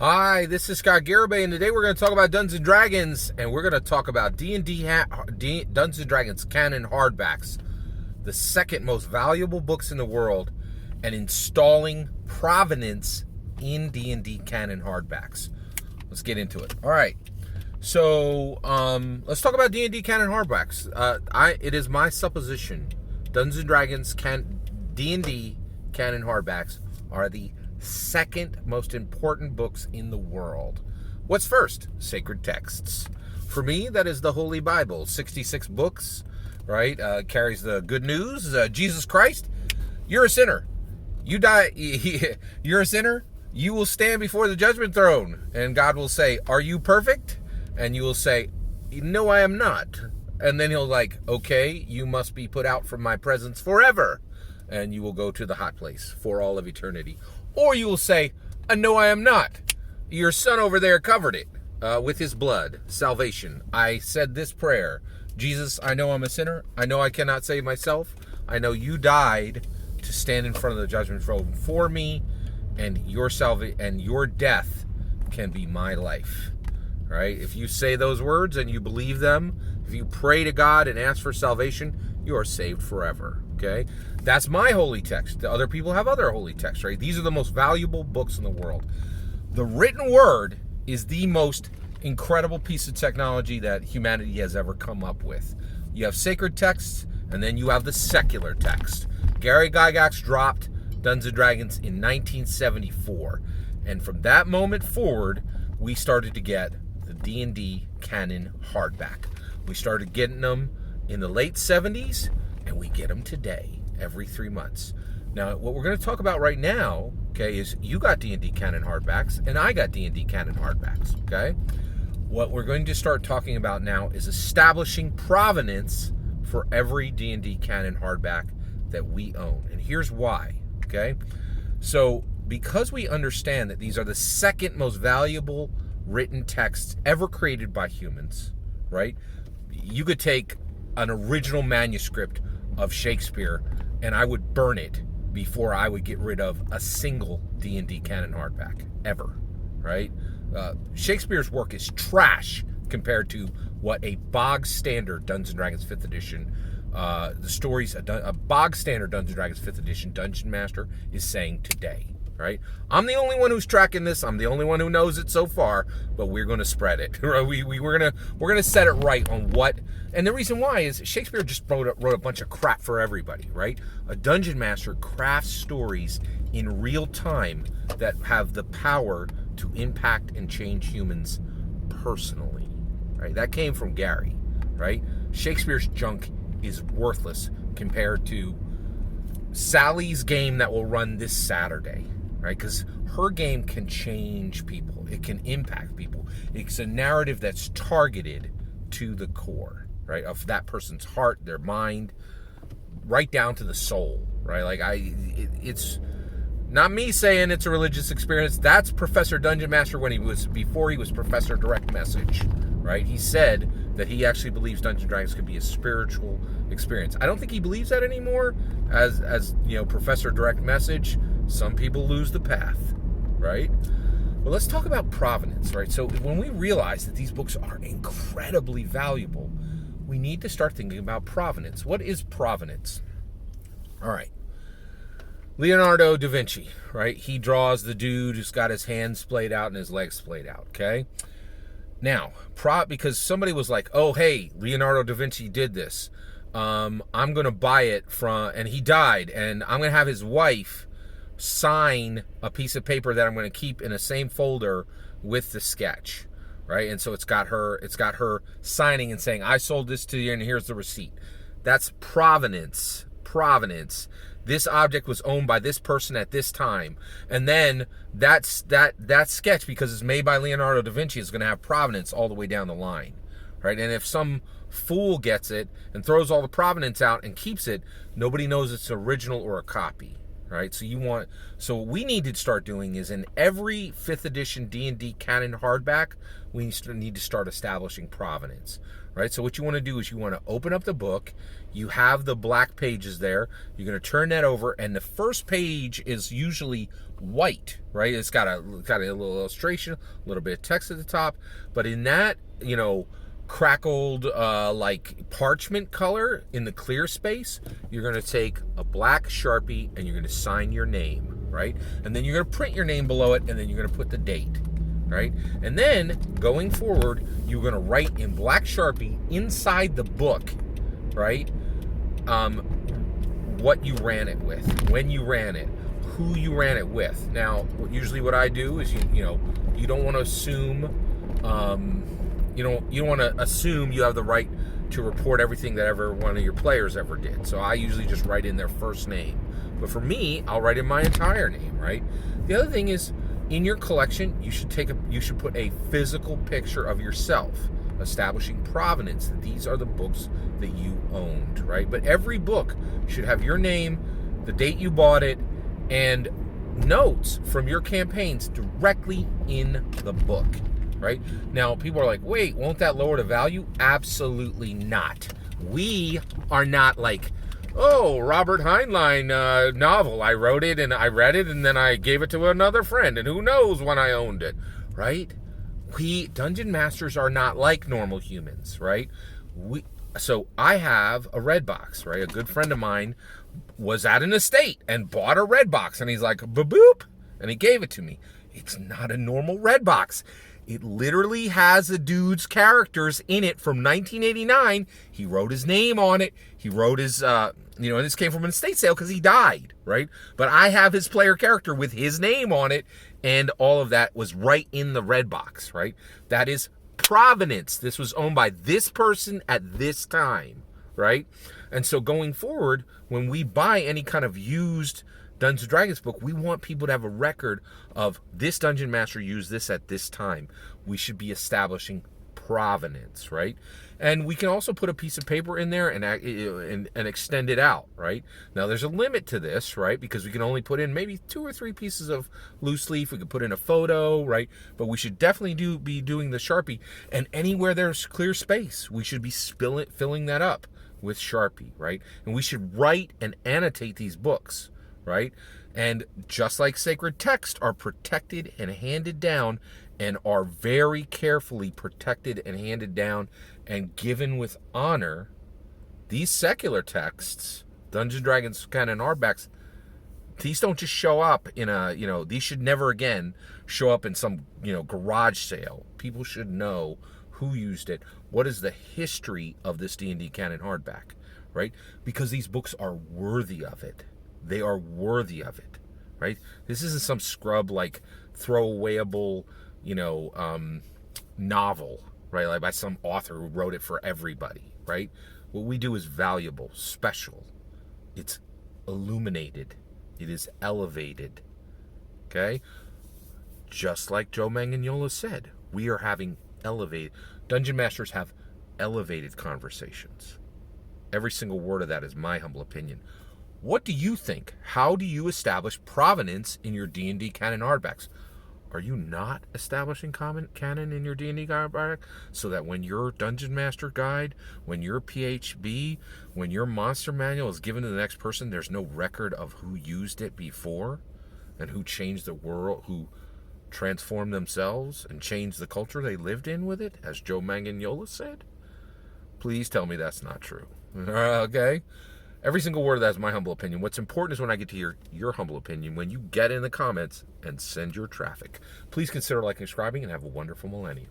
Hi, this is Scott Garibay, and today we're going to talk about Dungeons & Dragons, and we're going to talk about D&D Dungeons & Dragons Canon Hardbacks, the second most valuable books in the world, and installing Provenance in D&D Canon Hardbacks. Let's get into it. All right, so let's talk about D&D Canon Hardbacks. It is my supposition Dungeons & Dragons D&D Canon Hardbacks are the second most important books in the world. What's first? Sacred texts. For me, that is the Holy Bible. 66 books, right? Carries the good news. Jesus Christ, you're a sinner. You die. You're a sinner. You will stand before the judgment throne, and God will say, "Are you perfect?" And you will say, "No, I am not." And then he'll "Okay, you must be put out from my presence forever." And you will go to the hot place for all of eternity. Or you will say, "No, I am not. Your son over there covered it with his blood, salvation. I said this prayer. Jesus, I know I'm a sinner. I know I cannot save myself. I know you died to stand in front of the judgment throne for me, and your death can be my life." Right? If you say those words and you believe them, if you pray to God and ask for salvation, you are saved forever. Okay? That's my holy text. The other people have other holy texts, right? These are the most valuable books in the world. The written word is the most incredible piece of technology that humanity has ever come up with. You have sacred texts, and then you have the secular text. Gary Gygax dropped Dungeons & Dragons in 1974. And from that moment forward, we started to get the D&D Canon Hardback. We started getting them in the late 70s, and we get them today, every 3 months. Now, what we're going to talk about right now, okay, is you got D&D Canon Hardbacks, and I got D&D Canon Hardbacks, okay? What we're going to start talking about now is establishing provenance for every D&D Canon Hardback that we own. And here's why, okay? So, because we understand that these are the second most valuable written texts ever created by humans, right? You could take an original manuscript of Shakespeare and I would burn it before I would get rid of a single D&D Canon Hardback ever, right? Shakespeare's work is trash compared to what a bog standard Dungeons & Dragons 5th edition a bog standard Dungeons & Dragons 5th edition Dungeon Master is saying today, right? I'm the only one who's tracking this. I'm the only one who knows it so far, but we're going to spread it. We're going to set it right on what. And the reason why is Shakespeare just wrote a bunch of crap for everybody, right? A dungeon master crafts stories in real time that have the power to impact and change humans personally, right? That came from Gary, right? Shakespeare's junk is worthless compared to Sally's game that will run this Saturday, right? Because her game can change people. It can impact people. It's a narrative that's targeted to the core, right, of that person's heart, their mind, right down to the soul, right? It's not me saying it's a religious experience. That's Professor Dungeon Master before he was Professor Direct Message, right? He said that he actually believes Dungeons & Dragons could be a spiritual experience. I don't think he believes that anymore. As Professor Direct Message, some people lose the path, right? But let's talk about provenance, right? So when we realize that these books are incredibly valuable, we need to start thinking about provenance. What is provenance? All right. Leonardo da Vinci, right? He draws the dude who's got his hands splayed out and his legs splayed out, okay? Now, because somebody was like, "Oh, hey, Leonardo da Vinci did this. I'm going to buy it and he died, and I'm going to have his wife sign a piece of paper that I'm going to keep in the same folder with the sketch," right? And so it's got her signing and saying, "I sold this to you, and here's the receipt." That's provenance. Provenance. This object was owned by this person at this time, and then that sketch, because it's made by Leonardo da Vinci, is going to have provenance all the way down the line, right? And if some fool gets it and throws all the provenance out and keeps it, nobody knows it's original or a copy, right? So what we need to start doing is in every 5th edition D&D Canon hardback, we need to start establishing provenance, right? So what you want to do is you want to open up the book, you have the black pages there, you're going to turn that over, and the first page is usually white, right? It's got a little illustration, a little bit of text at the top, but in that, crackled like parchment color in the clear space, you're going to take a black Sharpie and you're going to sign your name, right? And then you're going to print your name below it, and then you're going to put the date, right? And then going forward, you're going to write in black Sharpie inside the book, right? What you ran it with, when you ran it, who you ran it with. Now, usually what I do is you don't want to assume you don't want to assume you have the right to report everything that ever one of your players ever did. So I usually just write in their first name. But for me, I'll write in my entire name, right? The other thing is, in your collection, you should put a physical picture of yourself, establishing provenance. These are the books that you owned, right? But every book should have your name, the date you bought it, and notes from your campaigns directly in the book. Right? Now, people are like, wait, won't that lower the value? Absolutely not. We are not like, oh, Robert Heinlein novel. I wrote it and I read it and then I gave it to another friend and who knows when I owned it, right? We dungeon masters are not like normal humans, right? So I have a red box, right? A good friend of mine was at an estate and bought a red box and he's like, boop, and he gave it to me. It's not a normal red box. It literally has a dude's characters in it from 1989. He wrote his name on it. He wrote his, and this came from an estate sale because he died, right? But I have his player character with his name on it, and all of that was right in the red box, right? That is provenance. This was owned by this person at this time, right? And so going forward, when we buy any kind of used Dungeons & Dragons book, we want people to have a record of this dungeon master used this at this time. We should be establishing provenance, right? And we can also put a piece of paper in there and extend it out, right? Now, there's a limit to this, right? Because we can only put in maybe 2 or 3 pieces of loose leaf. We could put in a photo, right? But we should definitely be doing the Sharpie. And anywhere there's clear space, we should be filling that up with Sharpie, right? And we should write and annotate these books, right? And just like sacred texts are protected and handed down and are very carefully protected and handed down and given with honor, these secular texts, Dungeons & Dragons Canon hardbacks, these don't just show up in these should never again show up in some, garage sale. People should know who used it. What is the history of this D&D Canon hardback, right? Because these books are worthy of it. They are worthy of it, right? This isn't some scrub like throwawayable, novel, right? Like by some author who wrote it for everybody, right? What we do is valuable, special. It's illuminated. It is elevated. Okay? Just like Joe Manganiello said, we are having elevated. Dungeon Masters have elevated conversations. Every single word of that is my humble opinion. What do you think? How do you establish provenance in your D&D Canon hardbacks? Are you not establishing canon in your D&D hardback so that when your Dungeon Master Guide, when your PHB, when your Monster Manual is given to the next person, there's no record of who used it before and who changed the world, who transformed themselves and changed the culture they lived in with it, as Joe Manganiello said? Please tell me that's not true. Okay? Every single word of that is my humble opinion. What's important is when I get to hear your humble opinion, when you get in the comments and send your traffic. Please consider liking and subscribing, and have a wonderful millennium.